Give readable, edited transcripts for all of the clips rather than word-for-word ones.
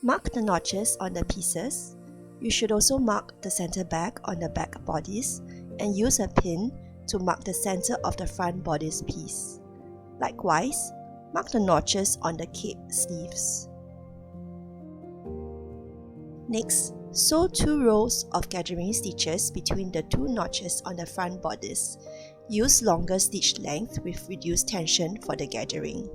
Mark the notches on the pieces. You should also mark the center back on the back bodies and use a pin to mark the center of the front bodice piece. Likewise, mark the notches on the cape sleeves. Next, sew 2 rows of gathering stitches between the 2 notches on the front bodice. Use longer stitch length with reduced tension for the gathering.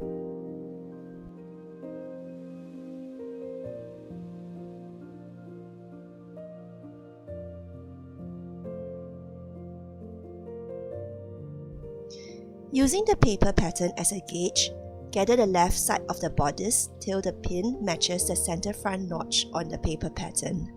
Using the paper pattern as a gauge, gather the left side of the bodice till the pin matches the center front notch on the paper pattern.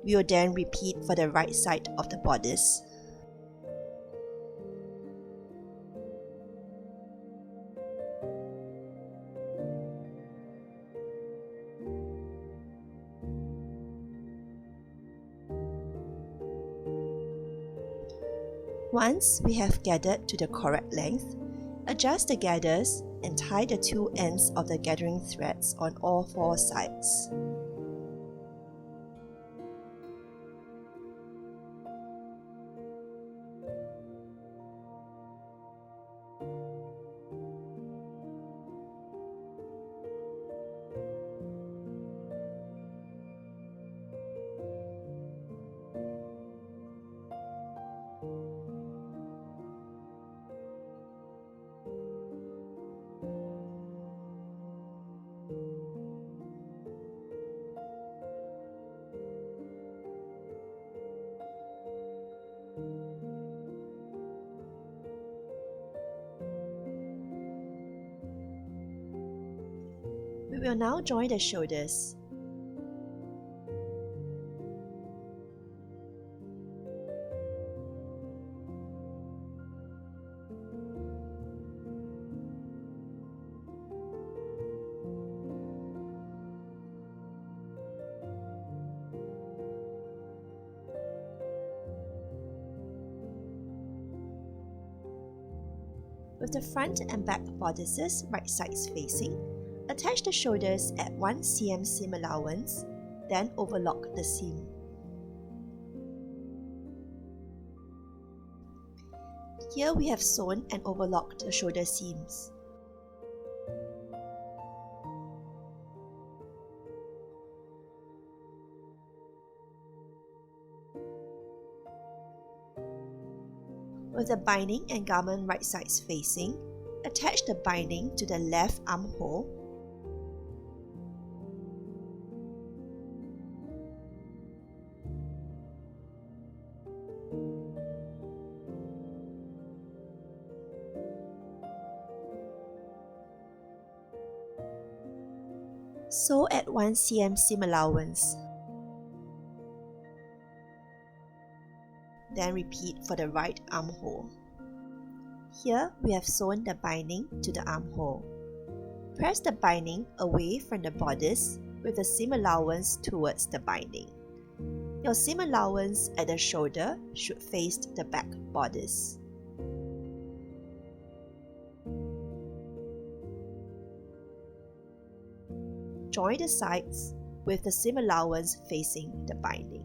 We will then repeat for the right side of the bodice. Once we have gathered to the correct length, adjust the gathers and tie the 2 ends of the gathering threads on all 4 sides. We will now join the shoulders. With the front and back bodices right sides facing, attach the shoulders at 1 cm seam allowance, then overlock the seam. Here we have sewn and overlocked the shoulder seams. With the binding and garment right sides facing, attach the binding to the left armhole . Sew at 1 cm seam allowance. Then repeat for the right armhole. Here we have sewn the binding to the armhole. Press the binding away from the bodice with the seam allowance towards the binding. Your seam allowance at the shoulder should face the back bodice. Join the sides with the seam allowance facing the binding.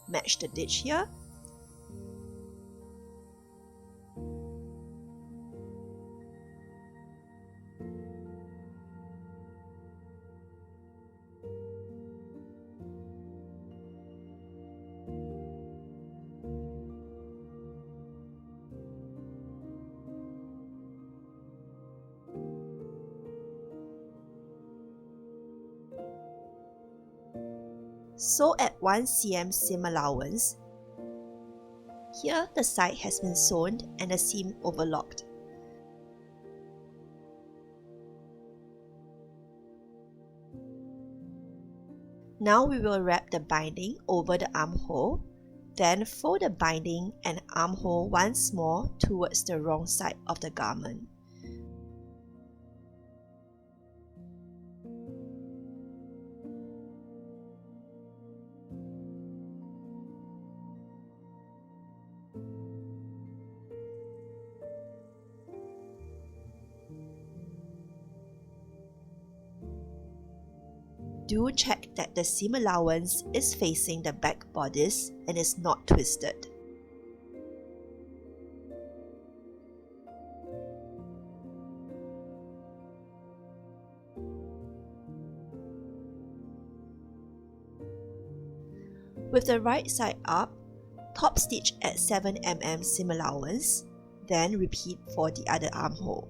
Match the ditch here. Sew at 1 cm seam allowance Here the side has been sewn and the seam overlocked. Now we will wrap the binding over the armhole, then fold the binding and armhole once more towards the wrong side of the garment. Do check that the seam allowance is facing the back bodice and is not twisted. With the right side up, top stitch at 7 mm seam allowance, then repeat for the other armhole.